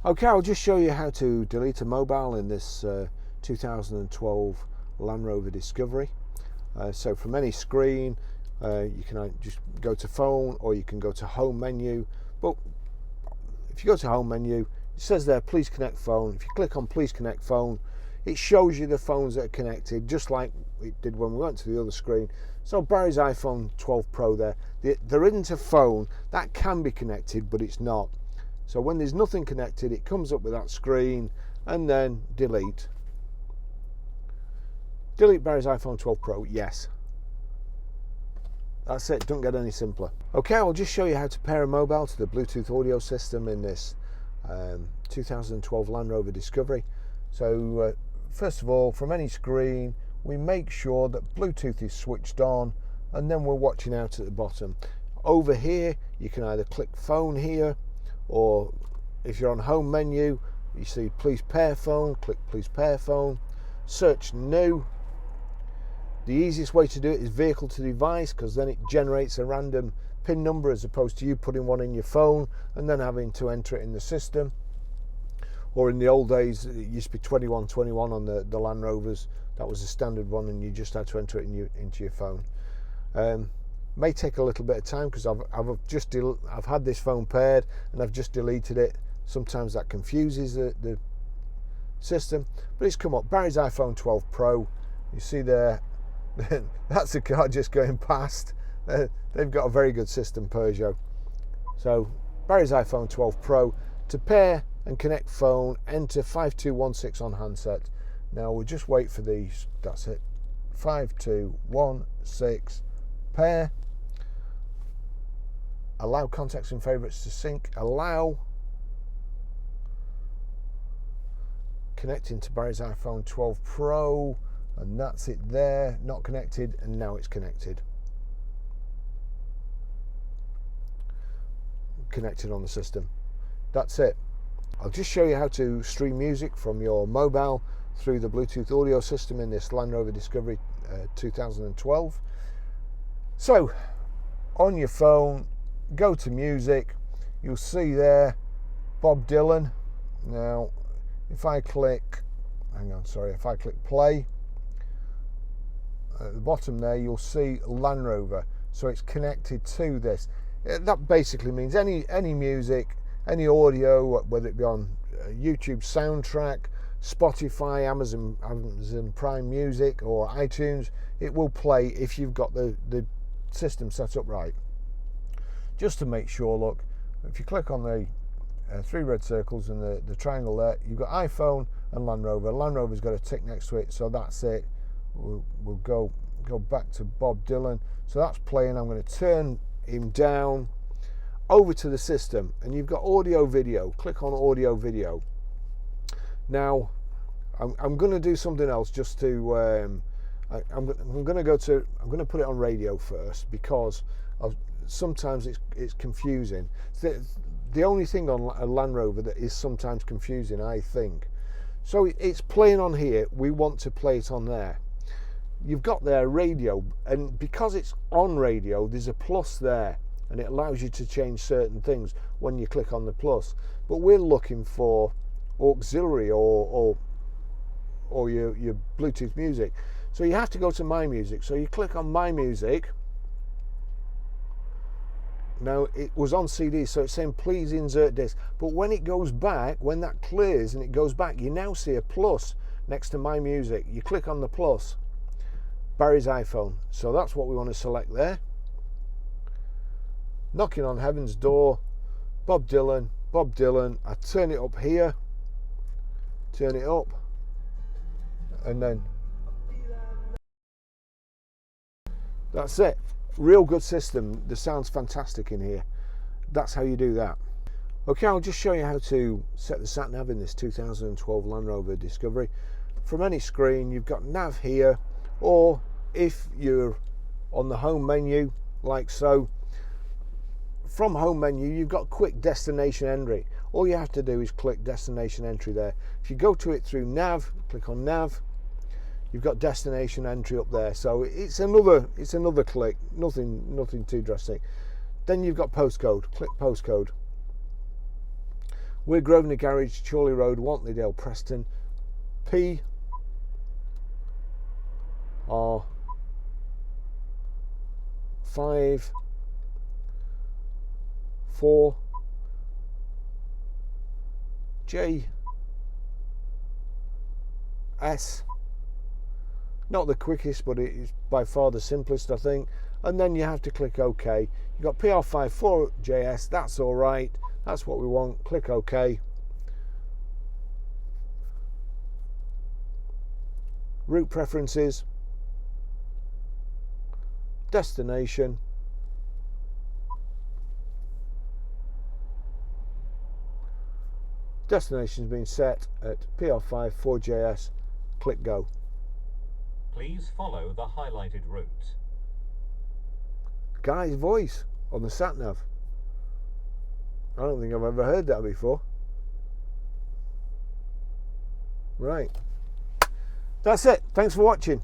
Okay, I'll just show you how to delete a mobile in this 2012 Land Rover Discovery. So from any screen, you can just go to phone, or you can go to home menu. But if you go to home menu, it says there please connect phone. If you click on please connect phone, it shows you the phones that are connected, just like it did when we went to the other screen. So Barry's iPhone 12 Pro there isn't a phone that can be connected, but it's not. So when there's nothing connected, it comes up with that screen, and then delete. Delete Barry's iPhone 12 Pro, yes. That's it, don't get any simpler. Okay, I'll just show you how to pair a mobile to the Bluetooth audio system in this 2012 Land Rover Discovery. So first of all, from any screen, we make sure that Bluetooth is switched on, and then we're watching out at the bottom. Over here, you can either click phone here, or if you're on home menu, you see please pair phone, click please pair phone, search new. The easiest way to do it is vehicle to device, because then it generates a random PIN number as opposed to you putting one in your phone and then having to enter it in the system. Or in the old days, it used to be 2121 on the Land Rovers. That was the standard one, and you just had to enter it into your phone. May take a little bit of time, because I've had this phone paired and I've just deleted it. Sometimes that confuses the system, but it's come up. Barry's iPhone 12 Pro. You see there, that's a car just going past. They've got a very good system, Peugeot. So Barry's iPhone 12 Pro. To pair and connect phone, enter 5216 on handset. Now we'll just wait for these. That's it. 5216 pair. Allow contacts and favorites to sync. Allow. Connecting to Barry's iPhone 12 Pro, and that's it there. Not connected, and now it's connected. Connected on the system. That's it. I'll just show you how to stream music from your mobile through the Bluetooth audio system in this Land Rover Discovery 2012. So on your phone, go to music. You'll see there Bob Dylan. Now if I click play, at the bottom there you'll see Land Rover, so it's connected to this. That basically means any music, any audio, whether it be on YouTube soundtrack, Spotify, Amazon Prime Music, or iTunes, it will play if you've got the system set up right. Just to make sure, look, if you click on the three red circles and the triangle there, you've got iPhone and Land Rover. Land Rover's got a tick next to it, so that's it. We'll go back to Bob Dylan. So that's playing. I'm going to turn him down over to the system, and you've got audio video. Click on audio video. Now I'm going to do something else just to I'm going to put it on radio first, because sometimes it's confusing. The only thing on a Land Rover that is sometimes confusing, I think. So it's playing on here, we want to play it on there. You've got there radio, and because it's on radio, there's a plus there, and it allows you to change certain things when you click on the plus. But we're looking for auxiliary or your Bluetooth music. So you have to go to My Music. So you click on My Music. Now it was on CD, so it's saying please insert disc. But when it goes back, when that clears and it goes back, you now see a plus next to My Music. You click on the plus, Barry's iPhone. So that's what we want to select there. Knocking on Heaven's Door, Bob Dylan. I turn it up here, turn it up, and then that's it. Real good system. The sound's fantastic in here. That's how you do that. Okay, I'll just show you how to set the sat nav in this 2012 Land Rover Discovery. From any screen, you've got nav here, or if you're on the home menu like so, from home menu you've got quick destination entry. All you have to do is click destination entry there. If you go to it through nav, click on nav, you've got destination entry up there. So it's another click, nothing too drastic. Then you've got postcode. Click postcode. We're Grosvenor Garage, Chorley Road, Wantleydale, Preston. PR 5 4 JS. Not the quickest, but it is by far the simplest, I think. And then you have to click OK. You've got PR54JS, that's all right. That's what we want. Click OK. Route preferences. Destination. Destination's been set at PR54JS. Click Go. Please follow the highlighted route. Guy's voice on the sat-nav. I don't think I've ever heard that before. Right. That's it. Thanks for watching.